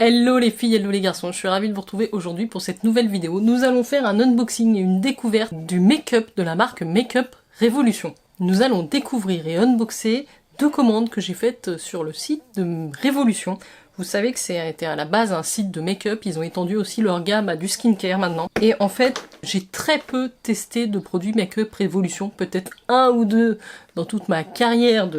Hello les filles, hello les garçons, je suis ravie de vous retrouver aujourd'hui pour cette nouvelle vidéo. Nous allons faire un unboxing et une découverte du make-up de la marque Make-up Révolution. Nous allons découvrir et unboxer deux commandes que j'ai faites sur le site de Révolution. Vous savez que c'était à la base un site de make-up, ils ont étendu aussi leur gamme à du skincare maintenant. Et en fait, j'ai très peu testé de produits make-up Révolution, peut-être un ou deux dans toute ma carrière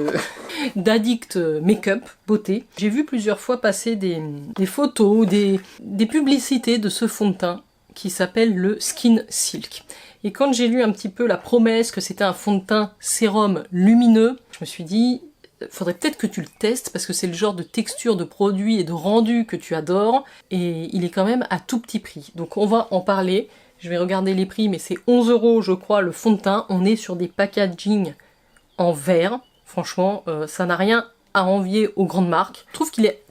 d'addict make-up, beauté. J'ai vu plusieurs fois passer des photos, des publicités de ce fond de teint qui s'appelle le Skin Silk. Et quand j'ai lu un petit peu la promesse que c'était un fond de teint sérum lumineux, je me suis dit, faudrait peut-être que tu le testes parce que c'est le genre de texture de produit et de rendu que tu adores et il est quand même à tout petit prix. Donc on va en parler, je vais regarder les prix mais c'est 11 € je crois le fond de teint. On est sur des packaging en verre, franchement ça n'a rien à envier aux grandes marques. Je trouve qu'il est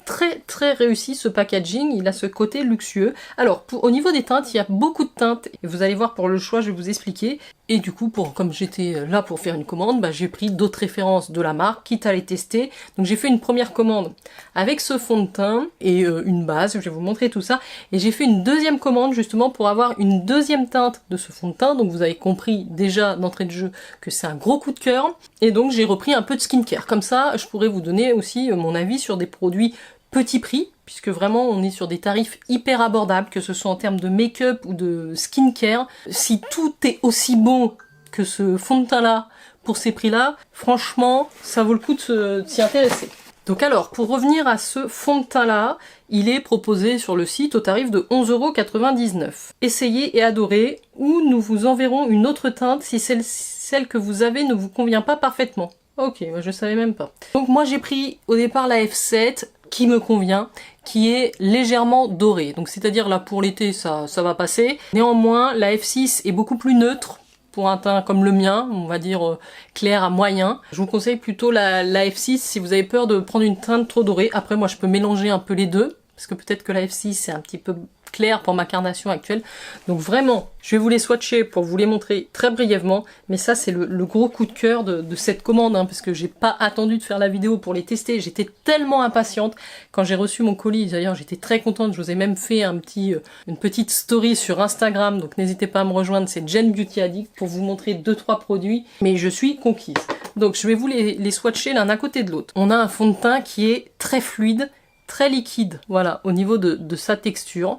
très réussi ce packaging, il a ce côté luxueux. Alors au niveau des teintes, il y a beaucoup de teintes et vous allez voir pour le choix je vais vous expliquer. Et du coup comme j'étais là pour faire une commande, j'ai pris d'autres références de la marque, quitte à les tester. Donc j'ai fait une première commande avec ce fond de teint et une base, je vais vous montrer tout ça. Et j'ai fait une deuxième commande justement pour avoir une deuxième teinte de ce fond de teint. Donc vous avez compris déjà d'entrée de jeu que c'est un gros coup de cœur. Et donc j'ai repris un peu de skincare. Comme ça je pourrais vous donner aussi mon avis sur des produits petit prix, puisque vraiment on est sur des tarifs hyper abordables, que ce soit en termes de make-up ou de skincare. Si tout est aussi bon que ce fond de teint là, pour ces prix là, franchement ça vaut le coup de s'y intéresser. Donc alors, pour revenir à ce fond de teint là, il est proposé sur le site au tarif de 11,99 €. Essayez et adorez, ou nous vous enverrons une autre teinte si celle que vous avez ne vous convient pas parfaitement. Ok, je savais même pas. Donc moi j'ai pris au départ la F7, qui me convient, qui est légèrement dorée. Donc c'est-à-dire là pour l'été ça va passer. Néanmoins la F6 est beaucoup plus neutre pour un teint comme le mien, on va dire clair à moyen. Je vous conseille plutôt la F6 si vous avez peur de prendre une teinte trop dorée. Après moi je peux mélanger un peu les deux, parce que peut-être que la F6 c'est un petit peu clair pour ma carnation actuelle. Donc vraiment, je vais vous les swatcher pour vous les montrer très brièvement, mais ça c'est le gros coup de cœur de cette commande, parce que j'ai pas attendu de faire la vidéo pour les tester, j'étais tellement impatiente. Quand j'ai reçu mon colis, d'ailleurs j'étais très contente, je vous ai même fait une petite story sur Instagram, donc n'hésitez pas à me rejoindre, c'est Jen Beauty Addict, pour vous montrer 2-3 produits, mais je suis conquise. Donc je vais vous les swatcher l'un à côté de l'autre. On a un fond de teint qui est très fluide, très liquide, voilà, au niveau de sa texture.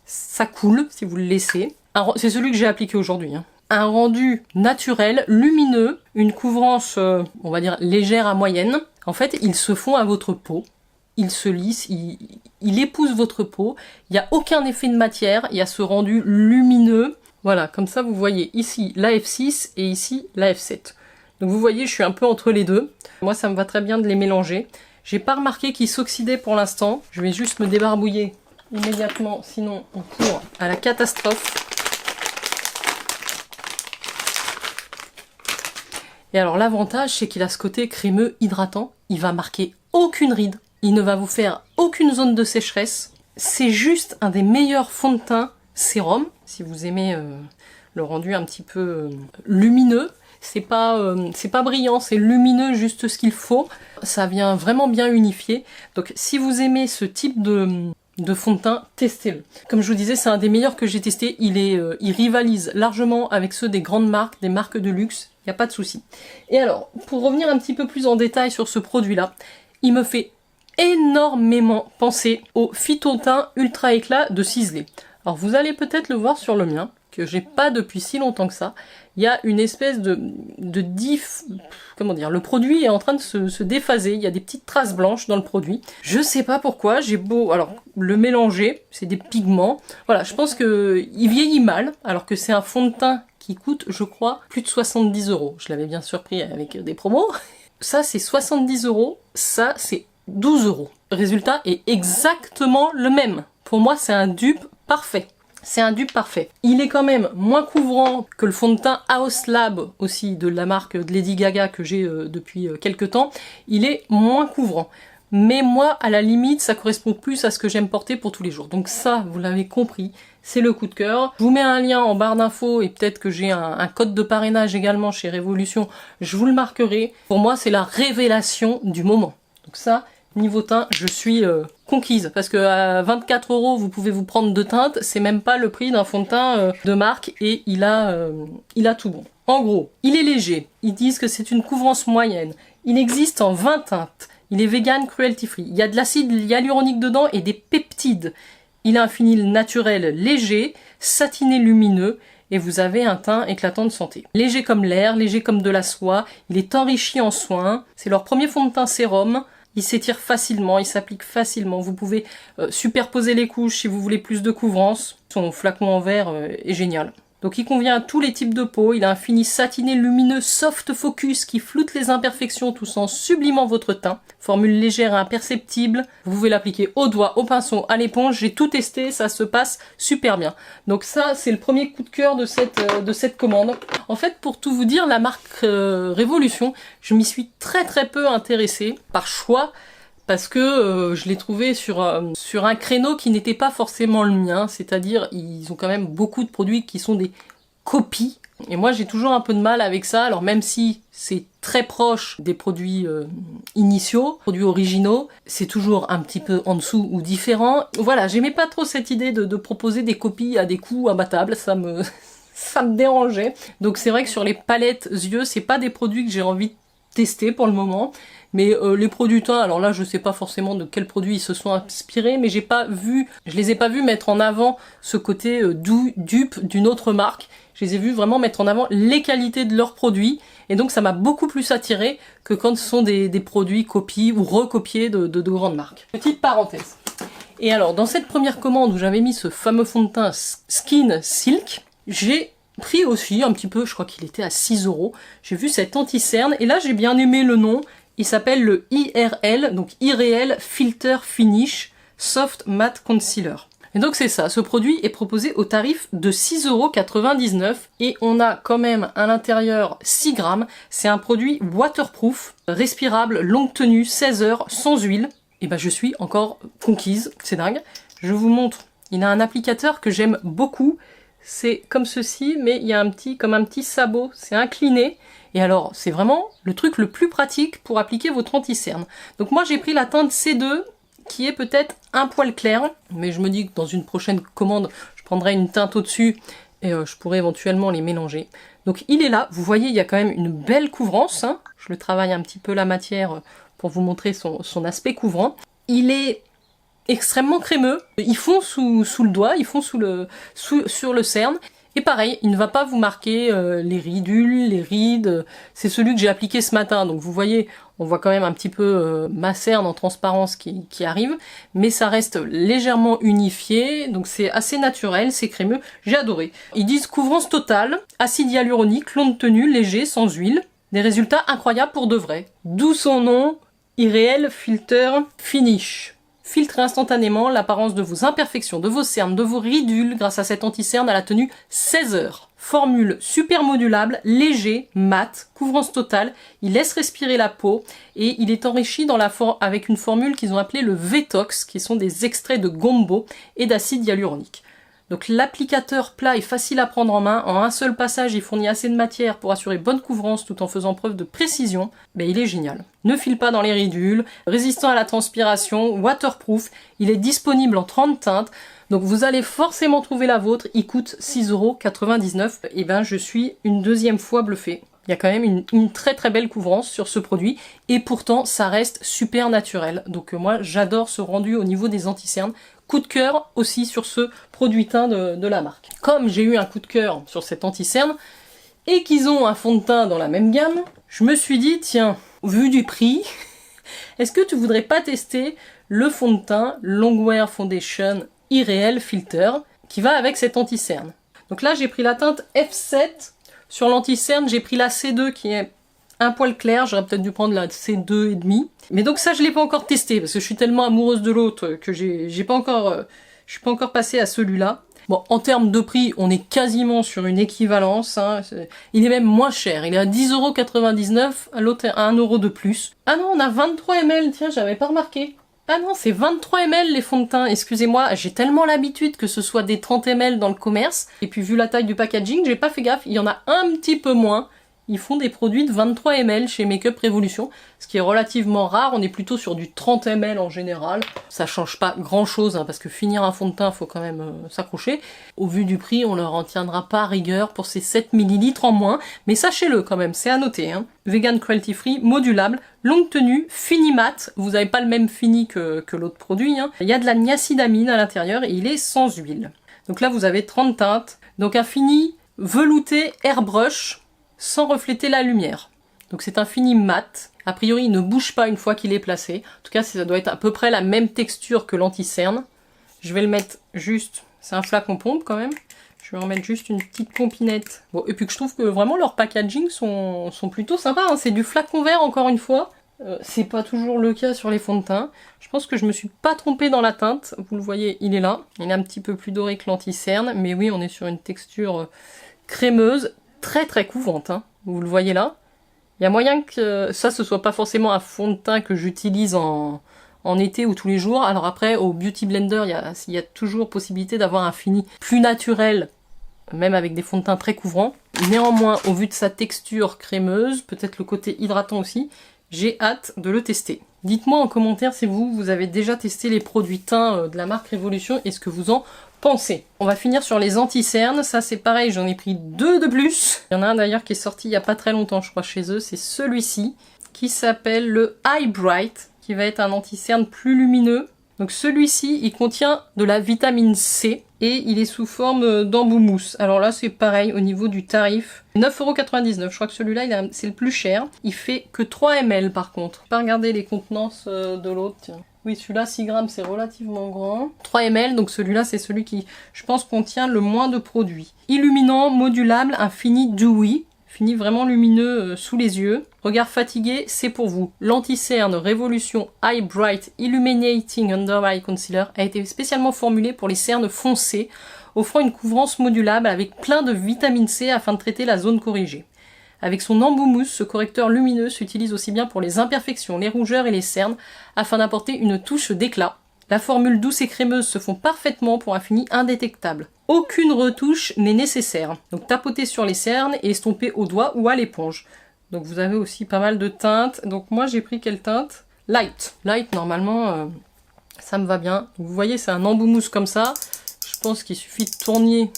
Ça coule si vous le laissez. C'est celui que j'ai appliqué aujourd'hui. Un rendu naturel, lumineux, une couvrance, on va dire, légère à moyenne. En fait, ils se font à votre peau. Il se lisse, il épouse votre peau. Il n'y a aucun effet de matière. Il y a ce rendu lumineux. Voilà, comme ça, vous voyez ici la F6 et ici la F7. Donc vous voyez, je suis un peu entre les deux. Moi, ça me va très bien de les mélanger. J'ai pas remarqué qu'ils s'oxydaient pour l'instant. Je vais juste me débarbouiller immédiatement, sinon on court à la catastrophe. Et alors l'avantage c'est qu'il a ce côté crémeux hydratant, il va marquer aucune ride, il ne va vous faire aucune zone de sécheresse. C'est juste un des meilleurs fonds de teint sérum, si vous aimez le rendu un petit peu lumineux. C'est pas brillant, c'est lumineux, juste ce qu'il faut. Ça vient vraiment bien unifier. Donc si vous aimez ce type de fond de teint, testez-le. Comme je vous disais, c'est un des meilleurs que j'ai testé. Il rivalise largement avec ceux des grandes marques, des marques de luxe. Il n'y a pas de souci. Et alors, pour revenir un petit peu plus en détail sur ce produit-là, il me fait énormément penser au Phytoteint Ultra Éclat de Sisley. Alors vous allez peut-être le voir sur le mien, que j'ai pas depuis si longtemps que ça. Il y a une espèce de comment dire, le produit est en train de se déphaser, il y a des petites traces blanches dans le produit. Je sais pas pourquoi, j'ai beau alors le mélanger, c'est des pigments. Voilà, je pense que il vieillit mal, alors que c'est un fond de teint qui coûte, je crois, plus de 70 €. Je l'avais bien surpris avec des promos. Ça c'est 70 €, ça c'est 12 €. Le résultat est exactement le même. Pour moi, c'est un dupe parfait. C'est un dupe parfait. Il est quand même moins couvrant que le fond de teint House Lab aussi de la marque de Lady Gaga que j'ai depuis quelques temps. Il est moins couvrant. Mais moi, à la limite, ça correspond plus à ce que j'aime porter pour tous les jours. Donc ça, vous l'avez compris, c'est le coup de cœur. Je vous mets un lien en barre d'infos et peut-être que j'ai un code de parrainage également chez Révolution. Je vous le marquerai. Pour moi, c'est la révélation du moment. Donc ça, Niveau teint, je suis conquise. Parce que à 24 €, vous pouvez vous prendre 2 teintes. C'est même pas le prix d'un fond de teint de marque. Et il a tout bon. En gros, il est léger. Ils disent que c'est une couvrance moyenne. Il existe en 20 teintes. Il est vegan, cruelty free. Il y a de l'acide hyaluronique dedans et des peptides. Il a un fini naturel léger, satiné lumineux. Et vous avez un teint éclatant de santé. Léger comme l'air, léger comme de la soie. Il est enrichi en soins. C'est leur premier fond de teint sérum. Il s'étire facilement, il s'applique facilement. Vous pouvez superposer les couches si vous voulez plus de couvrance. Son flacon en verre est génial. Donc il convient à tous les types de peau. Il a un fini satiné lumineux soft focus qui floute les imperfections tout en sublimant votre teint. Formule légère et imperceptible. Vous pouvez l'appliquer au doigt, au pinceau, à l'éponge. J'ai tout testé, ça se passe super bien. Donc ça, c'est le premier coup de cœur de cette commande. En fait, pour tout vous dire, la marque Révolution, je m'y suis très peu intéressée par choix. Parce que je l'ai trouvé sur un créneau qui n'était pas forcément le mien, c'est-à-dire ils ont quand même beaucoup de produits qui sont des copies, et moi j'ai toujours un peu de mal avec ça, alors même si c'est très proche des produits initiaux, produits originaux, c'est toujours un petit peu en dessous ou différent. Voilà, j'aimais pas trop cette idée de proposer des copies à des coûts imbattables, ça me dérangeait. Donc c'est vrai que sur les palettes yeux, c'est pas des produits que j'ai envie de tester pour le moment. Mais les produits teints, alors là je sais pas forcément de quels produits ils se sont inspirés, mais je les ai pas vus mettre en avant ce côté dupe d'une autre marque. Je les ai vus vraiment mettre en avant les qualités de leurs produits, et donc ça m'a beaucoup plus attiré que quand ce sont des produits copiés ou recopiés de grandes marques. Petite parenthèse. Et alors dans cette première commande où j'avais mis ce fameux fond de teint Skin Silk, j'ai pris aussi un petit peu, je crois qu'il était à 6 €. J'ai vu cet anti-cerne, et là j'ai bien aimé le nom. Il s'appelle le IRL, donc Irreal Filter Finish Soft Matte Concealer. Et donc c'est ça, ce produit est proposé au tarif de 6,99 € et on a quand même à l'intérieur 6 grammes. C'est un produit waterproof, respirable, longue tenue, 16 heures, sans huile. Et ben je suis encore conquise, c'est dingue. Je vous montre, il a un applicateur que j'aime beaucoup. C'est comme ceci, mais il y a comme un petit sabot, c'est incliné. Et alors, c'est vraiment le truc le plus pratique pour appliquer votre anti-cerne. Donc moi, j'ai pris la teinte C2, qui est peut-être un poil clair, mais je me dis que dans une prochaine commande, je prendrai une teinte au-dessus, et je pourrais éventuellement les mélanger. Donc il est là, vous voyez, il y a quand même une belle couvrance, hein. Je le travaille un petit peu la matière pour vous montrer son aspect couvrant. Il est extrêmement crémeux, ils font sous le doigt, ils font sur le cerne. Et pareil, il ne va pas vous marquer les ridules, les rides. C'est celui que j'ai appliqué ce matin. Donc vous voyez, on voit quand même un petit peu ma cerne en transparence qui arrive. Mais ça reste légèrement unifié. Donc c'est assez naturel, c'est crémeux. J'ai adoré. Ils disent couvrance totale, acide hyaluronique, longue tenue, léger, sans huile. Des résultats incroyables pour de vrai. D'où son nom, Irreal Filter Finish. Filtrez instantanément l'apparence de vos imperfections, de vos cernes, de vos ridules grâce à cet anti-cerne à la tenue 16 heures. Formule super modulable, léger, mat, couvrance totale, il laisse respirer la peau et il est enrichi avec une formule qu'ils ont appelée le Vetox, qui sont des extraits de gombo et d'acide hyaluronique. Donc l'applicateur plat est facile à prendre en main, en un seul passage il fournit assez de matière pour assurer bonne couvrance tout en faisant preuve de précision, ben il est génial. Ne file pas dans les ridules, résistant à la transpiration, waterproof, il est disponible en 30 teintes, donc vous allez forcément trouver la vôtre, il coûte 6,99 €, et ben je suis une deuxième fois bluffée. Il y a quand même une très belle couvrance sur ce produit, et pourtant ça reste super naturel, donc moi j'adore ce rendu au niveau des anti-cernes. Coup de cœur aussi sur ce produit teint de la marque. Comme j'ai eu un coup de cœur sur cet anti-cerne et qu'ils ont un fond de teint dans la même gamme, je me suis dit, tiens, vu du prix, est-ce que tu voudrais pas tester le fond de teint Longwear Foundation Irreal Filter qui va avec cet anti-cerne. Donc là, j'ai pris la teinte F7. Sur l'anti-cerne, j'ai pris la C2 qui est un poil clair, j'aurais peut-être dû prendre la C2 et demi. Mais donc ça je l'ai pas encore testé parce que je suis tellement amoureuse de l'autre que je suis pas encore passée à celui-là. Bon, en termes de prix, on est quasiment sur une équivalence, hein. Il est même moins cher, il est à 10,99 €, l'autre est à 1 € de plus. Ah non, on a 23 ml, tiens, j'avais pas remarqué. Ah non, c'est 23 ml les fonds de teint, excusez-moi, j'ai tellement l'habitude que ce soit des 30 ml dans le commerce, et puis vu la taille du packaging, j'ai pas fait gaffe, il y en a un petit peu moins, ils font des produits de 23 ml chez Makeup Revolution, ce qui est relativement rare, on est plutôt sur du 30 ml en général. Ça change pas grand chose, hein, parce que finir un fond de teint, faut quand même s'accrocher. Au vu du prix, on leur en tiendra pas à rigueur pour ces 7 ml en moins, mais sachez-le quand même, c'est à noter. Hein. Vegan cruelty free, modulable, longue tenue, fini mat, vous n'avez pas le même fini que l'autre produit. Hein. Il y a de la niacinamide à l'intérieur et il est sans huile. Donc là vous avez 30 teintes, donc un fini velouté airbrush, sans refléter la lumière. Donc c'est un fini mat. A priori, il ne bouge pas une fois qu'il est placé. En tout cas, ça doit être à peu près la même texture que l'anti-cerne. Je vais le mettre juste... C'est un flacon pompe quand même. Je vais en mettre juste une petite pompinette. Bon, et puis que je trouve que vraiment leurs packaging sont plutôt sympas. Hein. C'est du flacon vert encore une fois. C'est pas toujours le cas sur les fonds de teint. Je pense que je me suis pas trompée dans la teinte. Vous le voyez, il est là. Il est un petit peu plus doré que l'anti-cerne. Mais oui, on est sur une texture crémeuse. Très très couvrante, hein. Vous le voyez là. Il y a moyen que ça ce soit pas forcément un fond de teint que j'utilise en été ou tous les jours. Alors après au Beauty Blender il y a toujours possibilité d'avoir un fini plus naturel, même avec des fonds de teint très couvrants. Néanmoins au vu de sa texture crémeuse, peut-être le côté hydratant aussi, j'ai hâte de le tester. Dites-moi en commentaire si vous avez déjà testé les produits teints de la marque Révolution et ce que vous en pensez. On va finir sur les anti-cernes, ça c'est pareil, j'en ai pris 2 de plus. Il y en a un d'ailleurs qui est sorti il n'y a pas très longtemps je crois chez eux, c'est celui-ci, qui s'appelle le Eye Bright, qui va être un anti-cerne plus lumineux. Donc celui-ci, il contient de la vitamine C et il est sous forme d'embout mousse. Alors là c'est pareil au niveau du tarif, 9,99 €, je crois que celui-là c'est le plus cher. Il fait que 3 ml par contre. Pas regarder les contenances de l'autre, tiens. Oui, celui-là, 6 grammes, c'est relativement grand. 3 ml, donc celui-là, c'est celui qui, je pense, contient le moins de produits. Illuminant, modulable, un fini dewy. Fini vraiment lumineux sous les yeux. Regard fatigué, c'est pour vous. L'anti-cerne Révolution Eye Bright Illuminating Under Eye Concealer a été spécialement formulé pour les cernes foncées, offrant une couvrance modulable avec plein de vitamine C afin de traiter la zone corrigée. Avec son embout mousse, ce correcteur lumineux s'utilise aussi bien pour les imperfections, les rougeurs et les cernes, afin d'apporter une touche d'éclat. La formule douce et crémeuse se fond parfaitement pour un fini indétectable. Aucune retouche n'est nécessaire. Donc tapotez sur les cernes et estompez au doigt ou à l'éponge. Donc vous avez aussi pas mal de teintes. Donc moi j'ai pris quelle teinte? Light. Light normalement ça me va bien. Donc, vous voyez c'est un embout mousse comme ça. Je pense qu'il suffit de tourner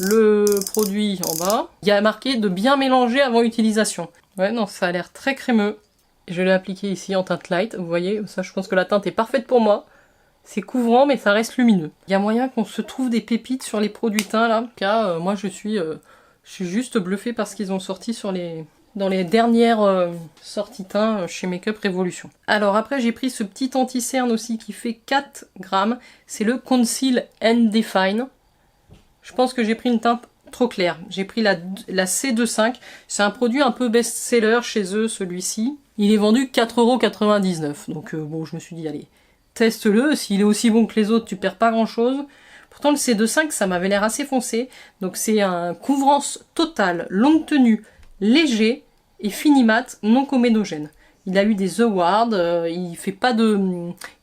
le produit en bas. Il y a marqué de bien mélanger avant utilisation. Ouais, non, ça a l'air très crémeux. Je l'ai appliqué ici en teinte light. Vous voyez, ça, je pense que la teinte est parfaite pour moi. C'est couvrant, mais ça reste lumineux. Il y a moyen qu'on se trouve des pépites sur les produits teints, là. En tout cas, moi, je suis juste bluffée par ce qu'ils ont sorti dans les dernières sorties teints chez Makeup Revolution. Alors après, j'ai pris ce petit anti-cerne aussi qui fait 4 grammes. C'est le Conceal and Define. Je pense que j'ai pris une teinte trop claire. J'ai pris la C25. C'est un produit un peu best-seller chez eux, celui-ci. Il est vendu 4,99 €. Donc bon, je me suis dit, allez, teste-le. S'il est aussi bon que les autres, tu perds pas grand-chose. Pourtant, le C25, ça m'avait l'air assez foncé. Donc c'est un couvrance totale, longue tenue, léger et fini mat, non comédogène. Il a eu des awards. Il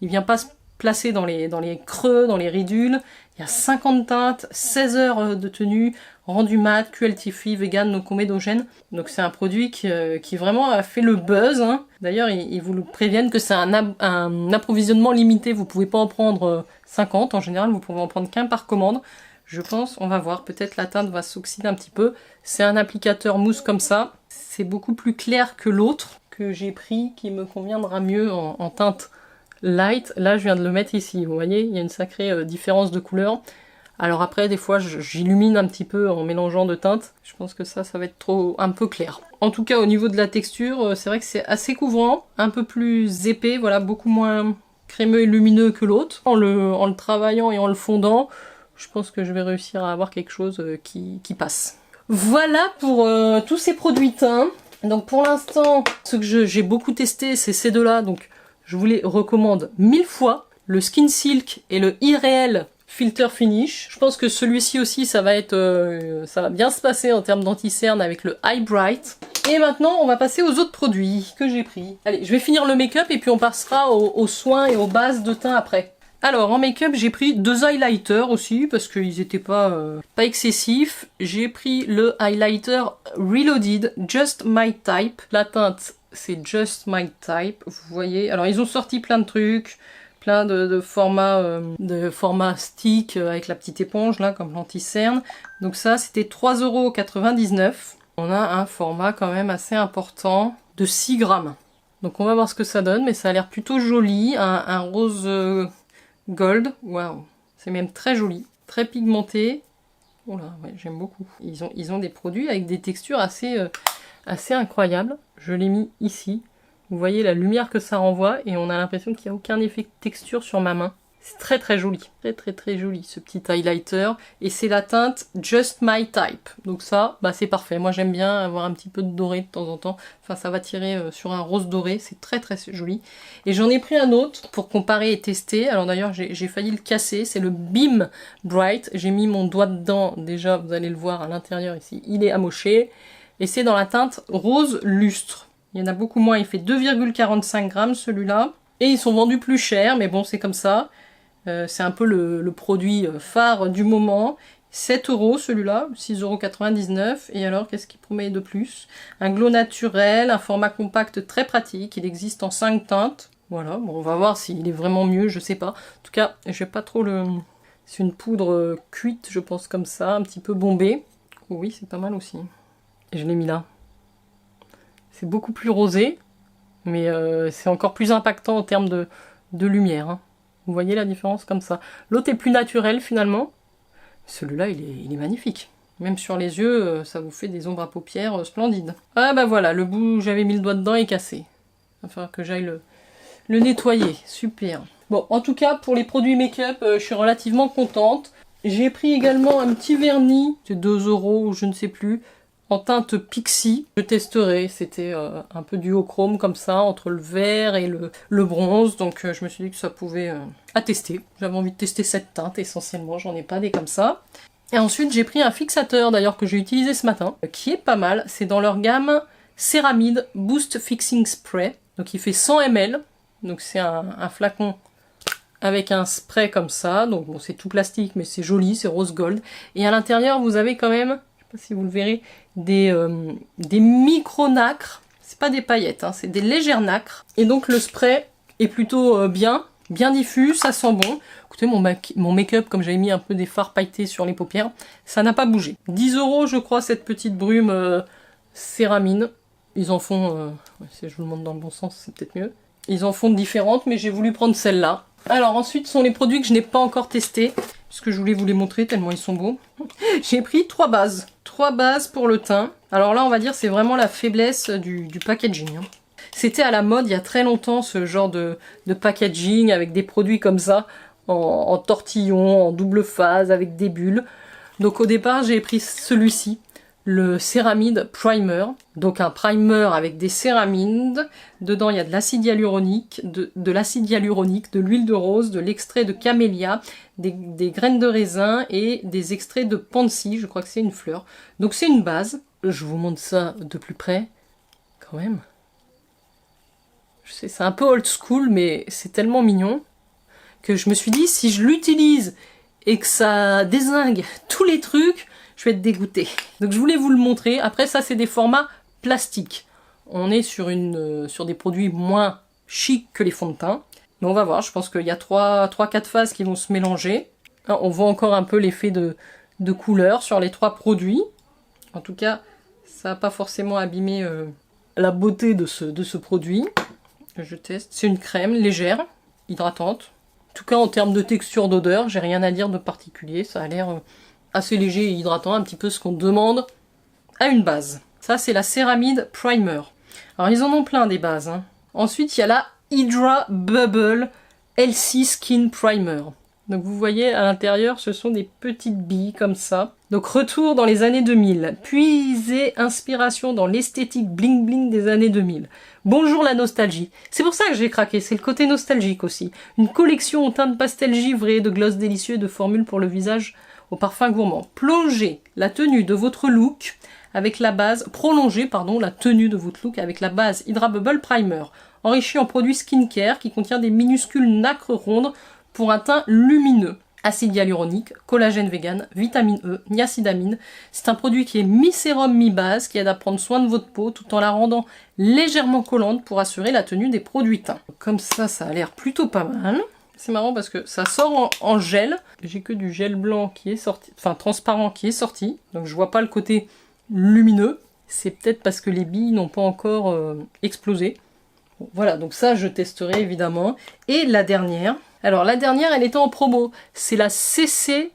vient pas se placer dans les creux, dans les ridules. Il y a 50 teintes, 16 heures de tenue, rendu mat, cruelty free, vegan, non comédogène. Donc c'est un produit qui vraiment a fait le buzz. Hein. D'ailleurs, ils vous le préviennent que c'est un approvisionnement limité. Vous pouvez pas en prendre 50. En général, vous pouvez en prendre qu'un par commande. Je pense, on va voir. Peut-être la teinte va s'oxyder un petit peu. C'est un applicateur mousse comme ça. C'est beaucoup plus clair que l'autre que j'ai pris, qui me conviendra mieux en teinte light. Là je viens de le mettre ici, vous voyez, il y a une sacrée différence de couleur. Alors après des fois j'illumine un petit peu en mélangeant de teintes, je pense que ça va être un peu clair. En tout cas au niveau de la texture, c'est vrai que c'est assez couvrant, un peu plus épais, voilà, beaucoup moins crémeux et lumineux que l'autre. En le travaillant et en le fondant, je pense que je vais réussir à avoir quelque chose qui passe. Voilà pour tous ces produits teints. Donc pour l'instant, ce que j'ai beaucoup testé, c'est ces deux-là, donc je vous les recommande 1000 fois. Le Skin Silk et le Irréel Filter Finish. Je pense que celui-ci aussi, ça va bien se passer en termes d'anti-cerne avec le Eye Bright. Et maintenant, on va passer aux autres produits que j'ai pris. Allez, je vais finir le make-up et puis on passera aux soins et aux bases de teint après. Alors, en make-up, j'ai pris 2 highlighters aussi, parce qu'ils étaient pas excessifs. J'ai pris le highlighter Reloaded Just My Type. La teinte, c'est Just My Type, vous voyez. Alors, ils ont sorti plein de trucs, plein de formats stick avec la petite éponge, là, comme l'anti-cerne. Donc ça, c'était 3,99 €. On a un format quand même assez important de 6 grammes. Donc on va voir ce que ça donne, mais ça a l'air plutôt joli. Un rose gold, waouh, c'est même très joli, très pigmenté. Oh là, ouais, j'aime beaucoup. Ils ont des produits avec des textures assez incroyables. Je l'ai mis ici. Vous voyez la lumière que ça renvoie et on a l'impression qu'il n'y a aucun effet de texture sur ma main. C'est très très joli, très joli ce petit highlighter. Et c'est la teinte Just My Type. Donc ça, bah c'est parfait. Moi j'aime bien avoir un petit peu de doré de temps en temps. Enfin ça va tirer sur un rose doré, c'est très joli. Et j'en ai pris un autre pour comparer et tester. Alors d'ailleurs j'ai failli le casser, c'est le Beam Bright. J'ai mis mon doigt dedans, déjà vous allez le voir à l'intérieur ici, il est amoché. Et c'est dans la teinte rose lustre. Il y en a beaucoup moins, il fait 2,45 grammes celui-là. Et ils sont vendus plus cher, mais bon c'est comme ça. C'est un peu le produit phare du moment. 7 € celui-là, 6,99 €. Et alors, qu'est-ce qu'il promet de plus? Un glow naturel, un format compact très pratique. Il existe en 5 teintes. Voilà, bon, on va voir s'il est vraiment mieux, je sais pas. En tout cas, je vais pas trop le... C'est une poudre cuite, je pense, comme ça, un petit peu bombée. Oh oui, c'est pas mal aussi. Et je l'ai mis là. C'est beaucoup plus rosé, mais c'est encore plus impactant en termes de lumière, hein. Vous voyez la différence comme ça. L'autre est plus naturel finalement. Celui-là, il est magnifique. Même sur les yeux, ça vous fait des ombres à paupières splendides. Ah bah voilà, le bout où j'avais mis le doigt dedans est cassé. Il va falloir que j'aille le nettoyer. Super. Bon, en tout cas, pour les produits make-up, je suis relativement contente. J'ai pris également un petit vernis, c'est 2 € ou je ne sais plus, en teinte Pixie. Je testerai, c'était un peu duochrome comme ça, entre le vert et le bronze, donc je me suis dit que ça pouvait à tester. J'avais envie de tester cette teinte essentiellement, j'en ai pas des comme ça. Et ensuite j'ai pris un fixateur d'ailleurs que j'ai utilisé ce matin, qui est pas mal, c'est dans leur gamme Céramide Boost Fixing Spray, donc il fait 100 ml, donc c'est un flacon avec un spray comme ça, donc bon c'est tout plastique mais c'est joli, c'est rose gold, et à l'intérieur vous avez quand même, je sais pas si vous le verrez, des micro-nacres, c'est pas des paillettes, hein, c'est des légères nacres, et donc le spray est plutôt bien diffus, ça sent bon. Écoutez, mon make-up, comme j'avais mis un peu des fards pailletés sur les paupières, ça n'a pas bougé. 10 € je crois cette petite brume céramine, ils en font, si je vous le montre dans le bon sens c'est peut-être mieux, ils en font différentes mais j'ai voulu prendre celle-là. Alors ensuite sont les produits que je n'ai pas encore testés, puisque je voulais vous les montrer tellement ils sont beaux. J'ai pris 3 bases. 3 bases pour le teint. Alors là on va dire c'est vraiment la faiblesse du packaging. Hein. C'était à la mode il y a très longtemps ce genre de packaging avec des produits comme ça, en tortillon, en double phase, avec des bulles. Donc au départ j'ai pris celui-ci, le Céramide Primer, donc un primer avec des céramides. Dedans il y a de l'acide hyaluronique, de l'acide hyaluronique, de l'huile de rose, de l'extrait de camélia, des graines de raisin et des extraits de pansy, je crois que c'est une fleur. Donc c'est une base, je vous montre ça de plus près, quand même. Je sais, c'est un peu old school, mais c'est tellement mignon que je me suis dit, si je l'utilise et que ça dézingue tous les trucs, je vais être dégoûtée. Donc je voulais vous le montrer. Après ça c'est des formats plastiques. On est sur des produits moins chics que les fonds de teint. Mais on va voir, je pense qu'il y a 3-4 phases qui vont se mélanger. On voit encore un peu l'effet de couleur sur les 3 produits. En tout cas, ça n'a pas forcément abîmé la beauté de ce produit. Je teste. C'est une crème légère, hydratante. En tout cas en termes de texture, d'odeur, j'ai rien à dire de particulier. Ça a l'air assez léger et hydratant, un petit peu ce qu'on demande à une base. Ça c'est la Céramide Primer. Alors ils en ont plein des bases. Hein. Ensuite il y a la Hydra Bubble Healthy Skin Primer. Donc vous voyez à l'intérieur ce sont des petites billes comme ça. Donc retour dans les années 2000. Puiser inspiration dans l'esthétique bling bling des années 2000. Bonjour la nostalgie. C'est pour ça que j'ai craqué, c'est le côté nostalgique aussi. Une collection en teinte pastel givré, de gloss délicieux et de formules pour le visage au parfum gourmand. Plongez la tenue de votre look avec la base, prolongez la tenue de votre look avec la base Hydra Bubble Primer, enrichi en produits skincare qui contient des minuscules nacres rondes pour un teint lumineux. Acide hyaluronique, collagène vegan, vitamine E, niacinamide. C'est un produit qui est mi-sérum, mi-base, qui aide à prendre soin de votre peau tout en la rendant légèrement collante pour assurer la tenue des produits teints. Comme ça a l'air plutôt pas mal. C'est marrant parce que ça sort en gel. J'ai que du gel blanc qui est sorti, enfin transparent qui est sorti. Donc je vois pas le côté lumineux. C'est peut-être parce que les billes n'ont pas encore explosé. Bon, voilà, donc ça je testerai évidemment. Et la dernière. Alors la dernière, elle était en promo. C'est la CC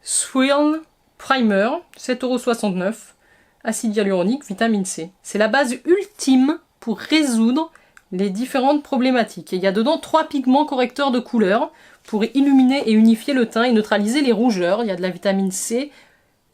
Swirl Primer, 7,69 €. Acide hyaluronique, vitamine C. C'est la base ultime pour résoudre les différentes problématiques. Et il y a dedans 3 pigments correcteurs de couleur pour illuminer et unifier le teint et neutraliser les rougeurs. Il y a de la vitamine C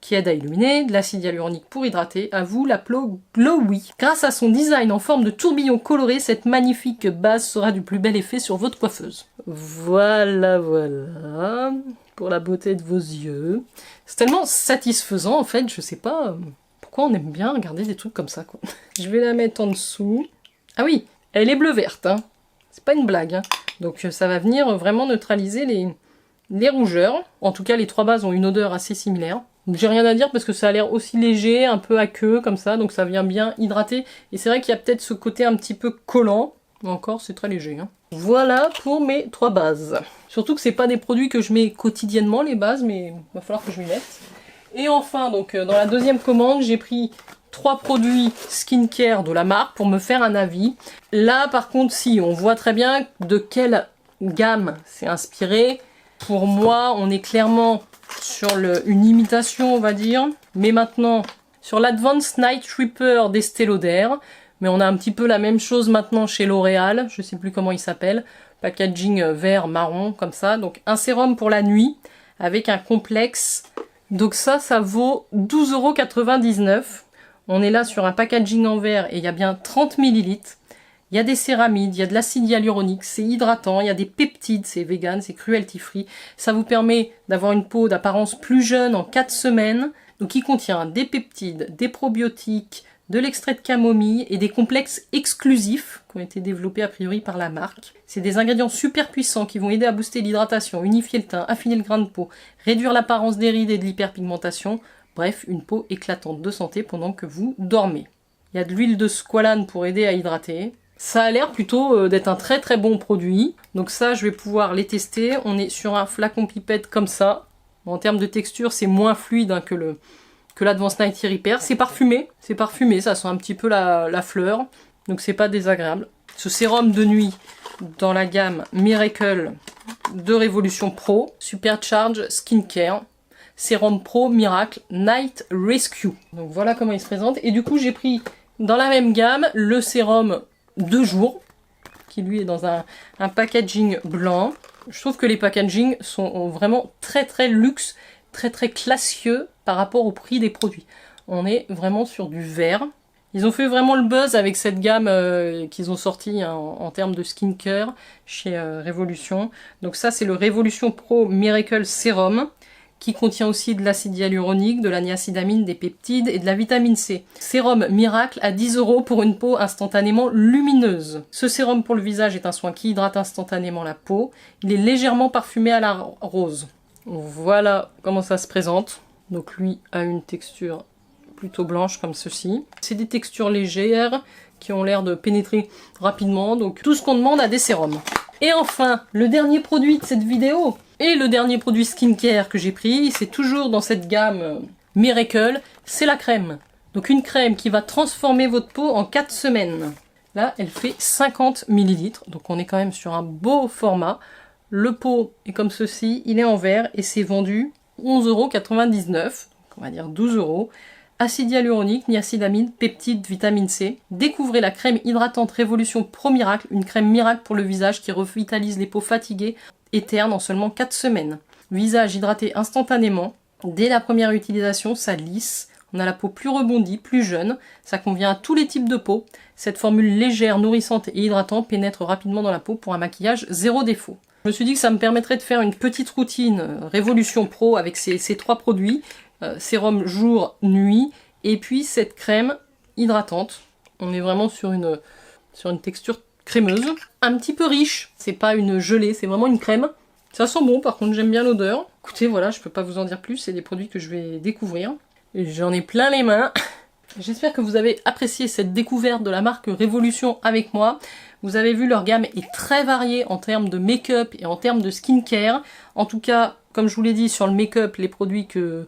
qui aide à illuminer, de l'acide hyaluronique pour hydrater. À vous la peau glowy. Grâce à son design en forme de tourbillon coloré, cette magnifique base sera du plus bel effet sur votre coiffeuse. Voilà, voilà, pour la beauté de vos yeux. C'est tellement satisfaisant en fait, je sais pas pourquoi on aime bien regarder des trucs comme ça, quoi. Je vais la mettre en dessous. Ah oui, elle est bleu-verte, hein. C'est pas une blague, hein. Donc ça va venir vraiment neutraliser les rougeurs. En tout cas, les 3 bases ont une odeur assez similaire. J'ai rien à dire parce que ça a l'air aussi léger, un peu aqueux comme ça, donc ça vient bien hydrater. Et c'est vrai qu'il y a peut-être ce côté un petit peu collant, mais encore c'est très léger, hein. Voilà pour mes 3 bases. Surtout que c'est pas des produits que je mets quotidiennement les bases, mais il va falloir que je m'y mette. Et enfin, donc dans la deuxième commande, j'ai pris 3 produits skincare de la marque pour me faire un avis. Là par contre, si, on voit très bien de quelle gamme c'est inspiré. Pour moi, on est clairement sur une imitation, on va dire. Mais maintenant, sur l'Advanced Night Repair d'Estée Lauder. Mais on a un petit peu la même chose maintenant chez L'Oréal. Je sais plus comment il s'appelle. Packaging vert, marron, comme ça. Donc un sérum pour la nuit avec un complexe. Donc ça vaut 12,99 €. On est là sur un packaging en verre et il y a bien 30 ml. Il y a des céramides, il y a de l'acide hyaluronique, c'est hydratant, il y a des peptides, c'est vegan, c'est cruelty free. Ça vous permet d'avoir une peau d'apparence plus jeune en 4 semaines. Donc il contient des peptides, des probiotiques, de l'extrait de camomille et des complexes exclusifs qui ont été développés a priori par la marque. C'est des ingrédients super puissants qui vont aider à booster l'hydratation, unifier le teint, affiner le grain de peau, réduire l'apparence des rides et de l'hyperpigmentation. Bref, une peau éclatante de santé pendant que vous dormez. Il y a de l'huile de squalane pour aider à hydrater. Ça a l'air plutôt d'être un très très bon produit. Donc ça, je vais pouvoir les tester. On est sur un flacon pipette comme ça. En termes de texture, c'est moins fluide hein, que l'Advanced Night Repair. C'est parfumé, ça sent un petit peu la fleur. Donc c'est pas désagréable. Ce sérum de nuit dans la gamme Miracle de Révolution Pro. Supercharge Skincare. Sérum Pro Miracle Night Rescue. Donc voilà comment il se présente. Et du coup, j'ai pris dans la même gamme le sérum 2 jours, qui lui est dans un packaging blanc. Je trouve que les packagings sont vraiment très très luxe, très très classieux par rapport au prix des produits. On est vraiment sur du vert. Ils ont fait vraiment le buzz avec cette gamme qu'ils ont sorti hein, en termes de skincare chez Révolution. Donc ça c'est le Révolution Pro Miracle Serum, qui contient aussi de l'acide hyaluronique, de la niacinamide, des peptides et de la vitamine C. Sérum Miracle à 10 € pour une peau instantanément lumineuse. Ce sérum pour le visage est un soin qui hydrate instantanément la peau. Il est légèrement parfumé à la rose. Voilà comment ça se présente. Donc lui a une texture plutôt blanche comme ceci. C'est des textures légères qui ont l'air de pénétrer rapidement. Donc tout ce qu'on demande à des sérums. Et enfin, le dernier produit de cette vidéo. Et le dernier produit skincare que j'ai pris, c'est toujours dans cette gamme Miracle, c'est la crème. Donc une crème qui va transformer votre peau en 4 semaines. Là, elle fait 50 ml, donc on est quand même sur un beau format. Le pot est comme ceci, il est en verre et c'est vendu 11,99 €, donc on va dire 12 €. Acide hyaluronique, niacinamide, peptides, vitamine C. Découvrez la crème hydratante Révolution Pro Miracle, une crème miracle pour le visage qui revitalise les peaux fatiguées et ternes en seulement 4 semaines. Visage hydraté instantanément. Dès la première utilisation, ça lisse. On a la peau plus rebondie, plus jeune. Ça convient à tous les types de peau. Cette formule légère, nourrissante et hydratante pénètre rapidement dans la peau pour un maquillage zéro défaut. Je me suis dit que ça me permettrait de faire une petite routine Révolution Pro avec ces 3 produits. Sérum jour, nuit. Et puis cette crème hydratante. On est vraiment sur une texture crémeuse. Un petit peu riche. C'est pas une gelée, c'est vraiment une crème. Ça sent bon, par contre j'aime bien l'odeur. Écoutez, voilà, je peux pas vous en dire plus, c'est des produits que je vais découvrir. J'en ai plein les mains. J'espère que vous avez apprécié cette découverte de la marque Révolution avec moi. Vous avez vu, leur gamme est très variée en termes de make-up et en termes de skincare. En tout cas, comme je vous l'ai dit, sur le make-up, les produits que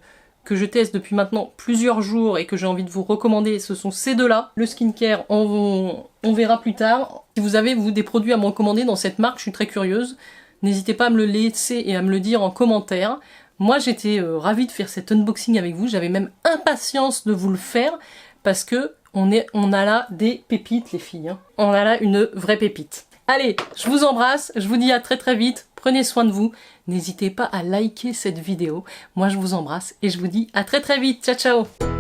je teste depuis maintenant plusieurs jours et que j'ai envie de vous recommander, ce sont ces deux-là. Le skincare, on verra plus tard. Si vous avez, vous, des produits à me recommander dans cette marque, je suis très curieuse. N'hésitez pas à me le laisser et à me le dire en commentaire. Moi, j'étais ravie de faire cet unboxing avec vous. J'avais même impatience de vous le faire parce que on a là des pépites, les filles. Hein. On a là une vraie pépite. Allez, je vous embrasse. Je vous dis à très très vite. Prenez soin de vous. N'hésitez pas à liker cette vidéo. Moi, je vous embrasse et je vous dis à très très vite. Ciao, ciao!